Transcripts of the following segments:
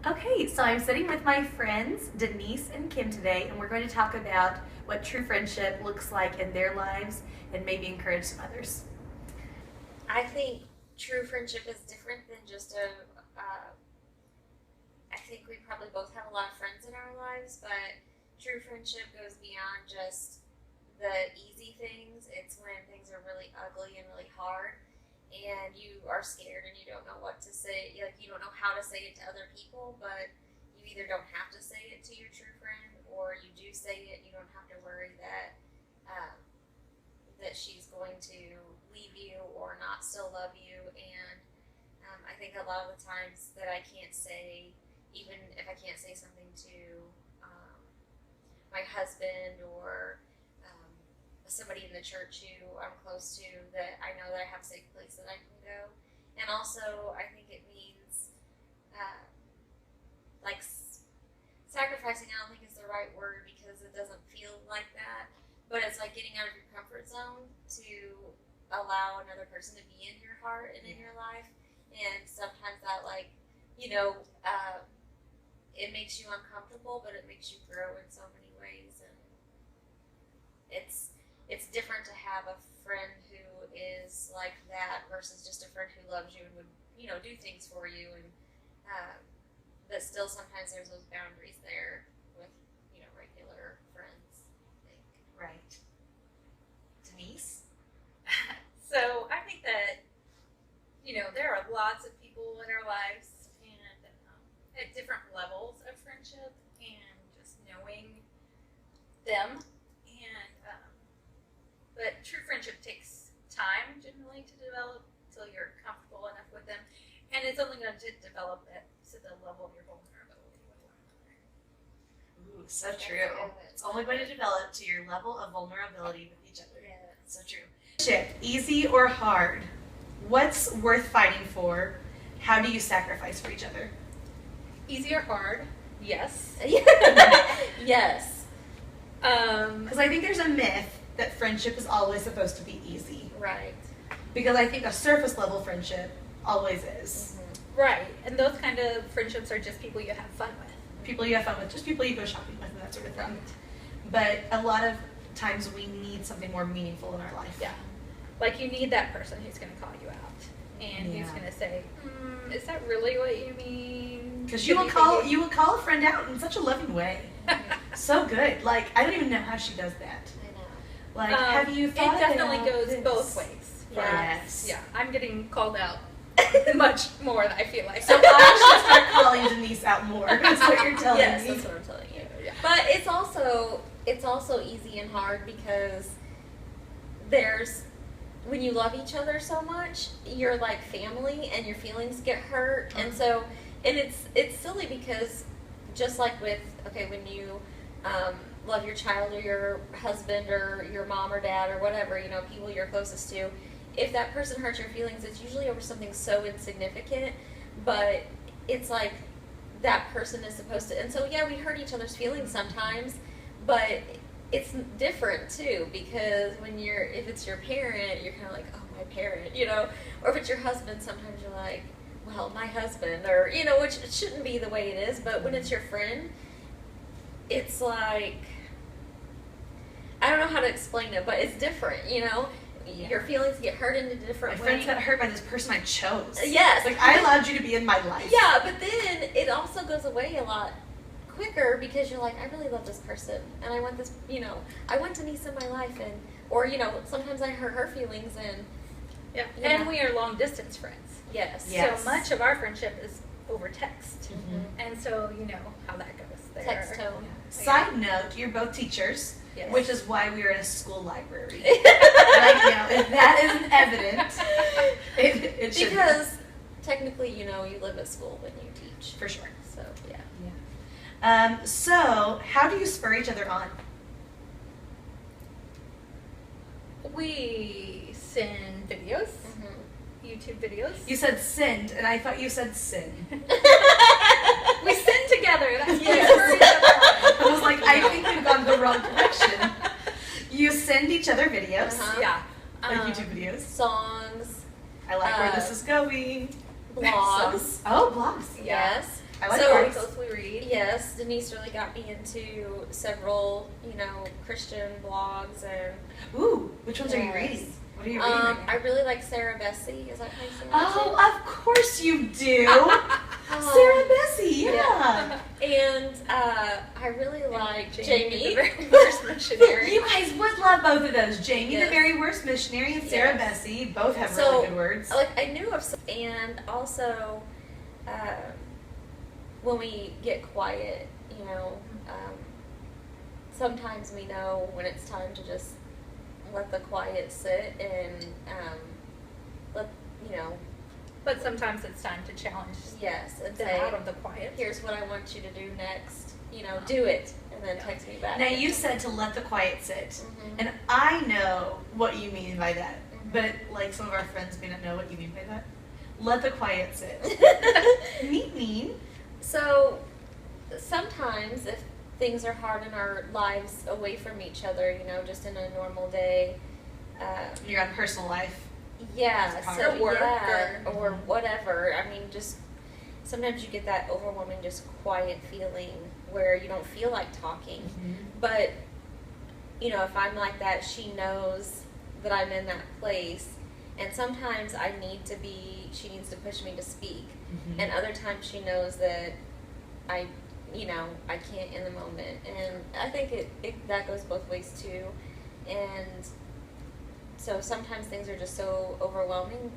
Okay, so I'm sitting with my friends Denise and Kim today, and we're going to talk about what true friendship looks like in their lives and maybe encourage some others. I think true friendship is different than just I think we probably both have a lot of friends in our lives, but true friendship goes beyond just the easy things. It's when things are really ugly and really hard, and you are scared and you don't know what to say. Like, you don't know how to say it to other people, but you either don't have to say it to your true friend, or you do say it. You don't have to worry that that she's going to leave you or not still love you. And I think a lot of the times that I can't say, even if I can't say something to my husband or somebody in the church who I'm close to, that I know that I have a safe place that I can go. And also, I think it means sacrificing. I don't think is the right word because it doesn't feel like that, but it's like getting out of your comfort zone to allow another person to be in your heart and in your life. And sometimes that, it makes you uncomfortable, but it makes you grow in so many ways. And it's different to have a friend who is like that versus just a friend who loves you and would, do things for you. And but still, sometimes there's those boundaries there with, regular friends, I think. Right. Denise? So I think that, there are lots of people in our lives and at different levels of friendship and just knowing them. And but true friendship takes time generally to develop until you're comfortable enough with them. And it's only going to develop to the level of your vulnerability with one another. Ooh, so true. It's only going to develop to your level of vulnerability with each other. Yeah. So true. Friendship, easy or hard? What's worth fighting for? How do you sacrifice for each other? Easy or hard? Yes. Yes. Because I think there's a myth that friendship is always supposed to be easy. Right. Because I think a surface level friendship always is. Mm-hmm. Right. And those kind of friendships are just people you have fun with. People you have fun with, just people you go shopping with and that sort of thing. But a lot of times we need something more meaningful in our life. Yeah. Like you need that person who's going to call you out. And who's going to say, is that really what you mean? Because you will call a friend out in such a loving way. So good. Like, I don't even know how she does that. I know. Like, have you thought it definitely about goes this? both ways. Yes. Yeah, I'm getting called out much more, I feel like. So I should start calling Denise out more. That's what you're telling Yes, me. that's what I'm telling you. Yeah. But it's also easy and hard because when you love each other so much, you're like family and your feelings get hurt. And so, and it's silly because just like when you love your child or your husband or your mom or dad or whatever, people you're closest to, if that person hurts your feelings, it's usually over something so insignificant, but it's like that person is supposed to, and so yeah, we hurt each other's feelings sometimes, but it's different too, because if it's your parent, you're kind of like, oh, my parent, or if it's your husband, sometimes you're like, well, my husband, or, which it shouldn't be the way it is, but when it's your friend, it's like, I don't know how to explain it, but it's different, Yeah. Your feelings get hurt in a different My way. friends got hurt by this person I chose. Yes. Like, I allowed you to be in my life. Yeah, but then it also goes away a lot quicker because you're like, I really love this person and I want this, I want Denise in my life, and or sometimes I hurt her feelings, and Yeah. And we are long distance friends. yes. Yes. So much of our friendship is over text. Mm-hmm. And so you know how that goes there. Text tone. Side note, you're both teachers, Yes. which is why we are in a school library. Right now, if that isn't evident, it should be. Because technically, you live at school when you teach. For sure. So yeah. So, how do you spur each other on? We send videos, YouTube videos. You said send, and I thought you said sin. We send together. That's Yes. what we spur each other on. I was like, I think we've gone the wrong direction. You send each other videos, Yeah. like YouTube videos. Songs, I like where this is going. blogs. Oh, blogs. Yeah. Yes. I like So blogs. yes, Denise really got me into several, Christian blogs and. Ooh, which ones are you Yes. reading? What are you reading right now? I really like Sarah Bessie. Is that how you say it? Oh, of course you do. Um, Sarah Bessie, yeah. And I really like Jamie, Jamie. the very worst missionary. You guys would love both of those. Jamie, the Yes. very worst missionary, and Sarah Yes. Bessie. Both have So, really good words. Like I knew of some, and also when we get quiet, sometimes we know when it's time to just let the quiet sit and let But sometimes it's time to challenge yes and them say, out of the quiet. here's what I want you to do next. Do it, and then text me back. Now, you said to let the quiet sit. Mhm. And I know what you mean by that. Mhm. But, like, some of our friends may not know what you mean by that. Let the quiet sit. Mean. So sometimes if things are hard in our lives away from each other, just in a normal day, Your own personal life. yeah, It's hard. so Or work, or whatever. I mean, just sometimes you get that overwhelming, just quiet feeling where you don't feel like talking. But if I'm like that, she knows that I'm in that place. And sometimes she needs to push me to speak. And other times she knows that I can't in the moment. And I think that goes both ways too. And so sometimes things are just so overwhelming,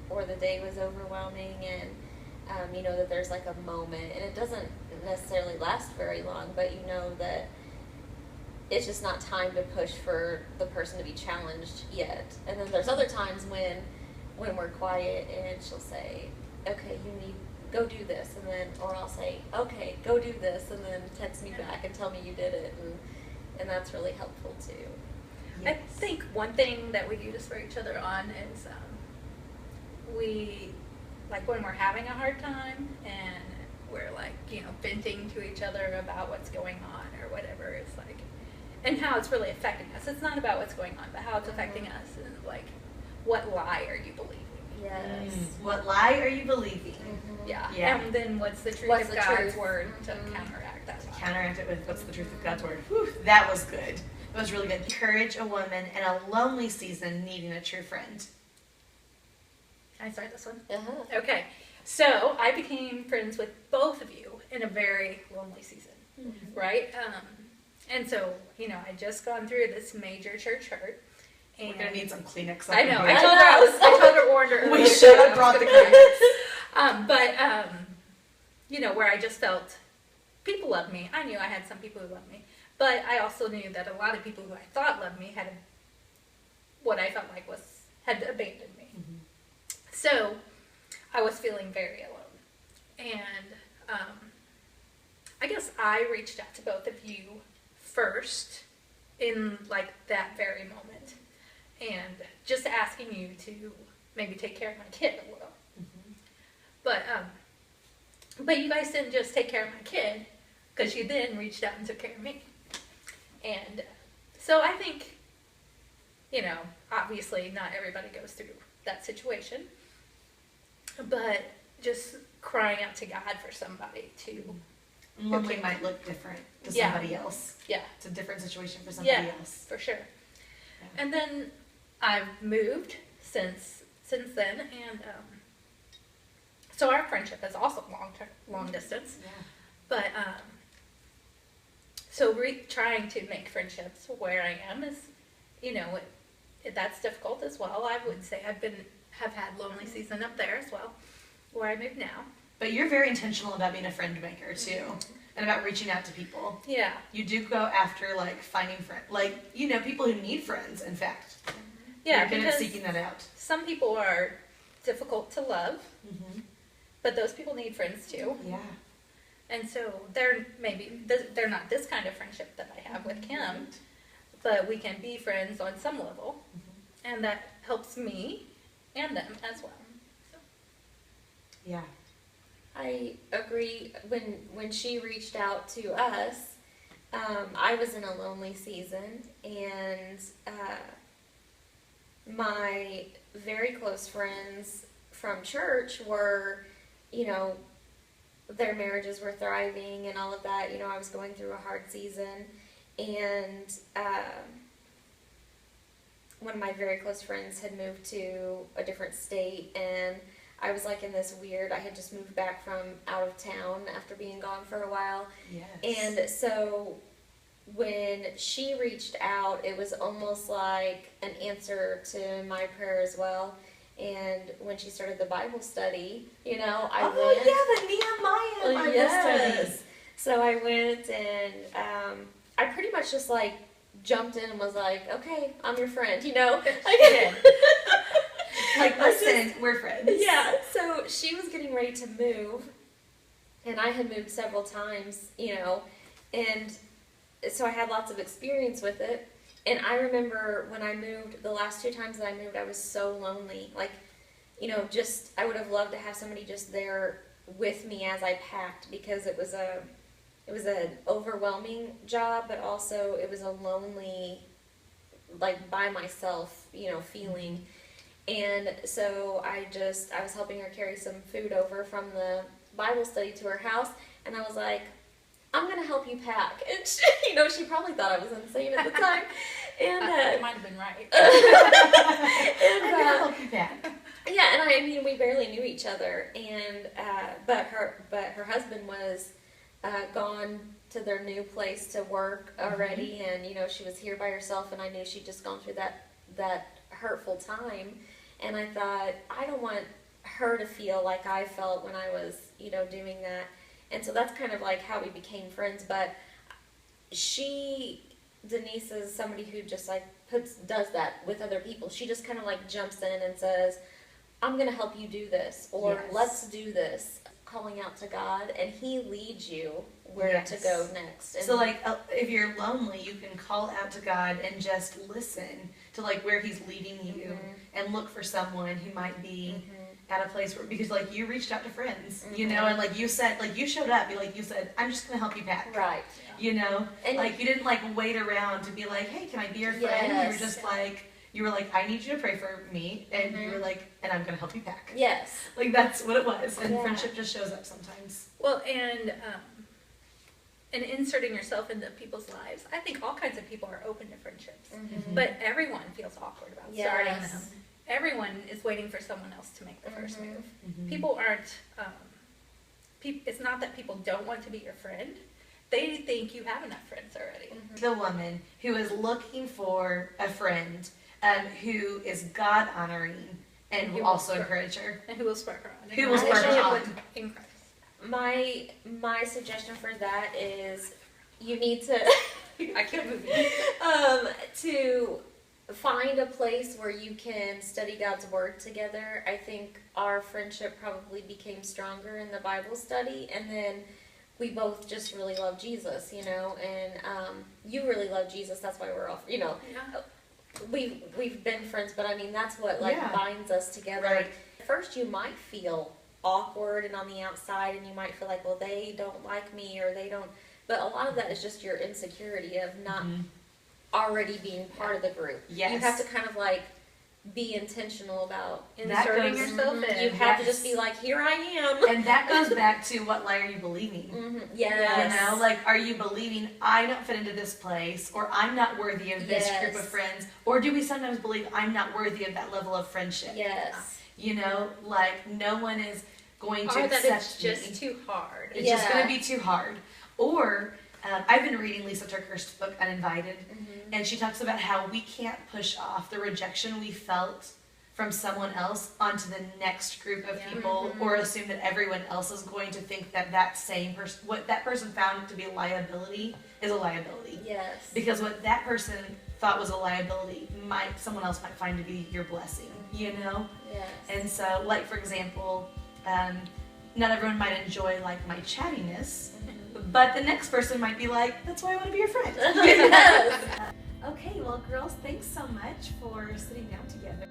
or the day was overwhelming, and that there's like a moment, and it doesn't necessarily last very long, but that it's just not time to push for the person to be challenged yet. And then there's other times when we're quiet and she'll say, okay, you need go do this, and then or I'll say, okay, go do this, and then text me back and tell me you did it, and that's really helpful too. I think one thing that we do this for each other on is we, like when we're having a hard time and we're like, venting to each other about what's going on or whatever, it's like, and how it's really affecting us. It's not about what's going on, but how it's affecting us, and like, what lie are you believing? Yes. What lie are you believing? Mhm. Yeah. And then what's the truth What's of the God's truth? word to Mhm. counteract that lie? Counteract it with what's the truth of God's word. Whew, that was good. That was really good. Encourage a woman in a lonely season needing a true friend. Can I start this one? Uh-huh. Okay, so I became friends with both of you in a very lonely season, right? And so, I just gone through this major church hurt. And We're gonna need some Kleenex. I know. I here. told her warned her earlier. We should have that I brought was the gonna Kleenex. But where I just felt people loved me. I knew I had some people who loved me, but I also knew that a lot of people who I thought loved me had what I felt like had abandoned me. So I was feeling very alone, and I guess I reached out to both of you first in like that very moment, and just asking you to maybe take care of my kid a little. But you guys didn't just take care of my kid, because you then reached out and took care of me. And so I think, obviously not everybody goes through that situation, but just crying out to God for somebody to, Lonely might look different to Yeah. somebody else. yeah, It's a different situation for somebody Yeah. else. for sure. Yeah. And then I've moved since then, and so our friendship is also long distance. Yeah. But so trying to make friendships where I am is, that's difficult as well. I would say have had lonely season up there as well, where I move now. But you're very intentional about being a friend maker too, and about reaching out to people. Yeah, You do go after like finding friends, like people who need friends. In fact, yeah. you're good at Because seeking that out. some people are difficult to love, Mm-hmm. but those people need friends too. Yeah. And so they're not this kind of friendship that I have with Kim, but we can be friends on some level, and that helps me and them as well. So. Yeah. I agree. When she reached out to us, I was in a lonely season, and my very close friends from church were, their marriages were thriving and all of that. You know, I was going through a hard season, and one of my very close friends had moved to a different state, and I was like in this weird, I had just moved back from out of town after being gone for a while. Yes. And so when she reached out, it was almost like an answer to my prayer as well. And when she started the Bible study, you know, I went. The Nehemiah Bible Yes. study. So I went, and I pretty much just like jumped in and was like, okay, I'm your friend, you know? Yeah. Like, listen, we're friends. Yeah, so she was getting ready to move, and I had moved several times, you know, and so I had lots of experience with it. And I remember when I moved, the last 2 times that I moved, I was so lonely. Like, you know, just, I would have loved to have somebody just there with me as I packed, because it was an overwhelming job, but also it was a lonely, like, by myself, you know, feeling. And so I was helping her carry some food over from the Bible study to her house, and I was like, I'm going to help you pack. And she, you know, she probably thought I was insane at the time. And you might have been right. I'm going to help you pack. Yeah, and I mean, we barely knew each other, and but her husband was gone to their new place to work already, and you know, she was here by herself, and I knew she'd just gone through that hurtful time, and I thought, I don't want her to feel like I felt when I was, you know, doing that. And so that's kind of like how we became friends. But Denise is somebody who just like does that with other people. She just kind of like jumps in and says, I'm going to help you do this, or Yes. let's do this, calling out to God, and He leads you where to go next. And so like, if you're lonely, you can call out to God and just listen to like where He's leading you, and look for someone who might be at a place where, because like you reached out to friends, you know, and like you said, like you showed up, you said, I'm just going to help you pack. Right. You know, And like you didn't like wait around to be like, hey, can I be your friend? You were Yes. just like, you were like, I need you to pray for me, and you were like, and I'm going to help you pack. Yes. Like that's what it was, and Yeah. friendship just shows up sometimes. Well, and inserting yourself into people's lives, I think all kinds of people are open to friendships, but everyone feels awkward about starting Yes. them. Everyone is waiting for someone else to make the first move. Mhm. People aren't. It's not that people don't want to be your friend; they think you have enough friends already. The woman who is looking for a friend who is God honoring and Who will will also spur- encourage her. And who will spur her on? Who will spur her on. In Christ. My suggestion for that is you need to I can't move. to find a place where you can study God's Word together. I think our friendship probably became stronger in the Bible study, and then we both just really love Jesus, you know, and you really love Jesus. That's why we're all, you know, Yeah. we've been friends, but I mean that's what like Yeah. binds us together. Right. At first, you might feel awkward and on the outside, and you might feel like, well, they don't like me, or they don't. But a lot of that is just your insecurity of not already being part of the group. Yes. You have to kind of like be intentional about Inserting goes- yourself in. You have to Yes. just be like, here I am. And that goes back to what lie are you believing? Yes. You know, like, are you believing I don't fit into this place, or I'm not worthy of this Yes. group of friends, or do we sometimes believe I'm not worthy of that level of friendship? Yes. You know, like no one is going to Or that accept it's just me. too hard. It's just Yeah. going to be too hard. Or I've been reading Lisa Turker's book Uninvited, and she talks about how we can't push off the rejection we felt from someone else onto the next group of people, or assume that everyone else is going to think that that same person, what that person found to be a liability, is a liability. Yes. Because what that person thought was a liability, someone else might find to be your blessing. You know. Yes. And so, like for example, not everyone might enjoy like my chattiness, but the next person might be like, that's why I want to be your friend. Yes. Okay, well girls, thanks so much for sitting down together.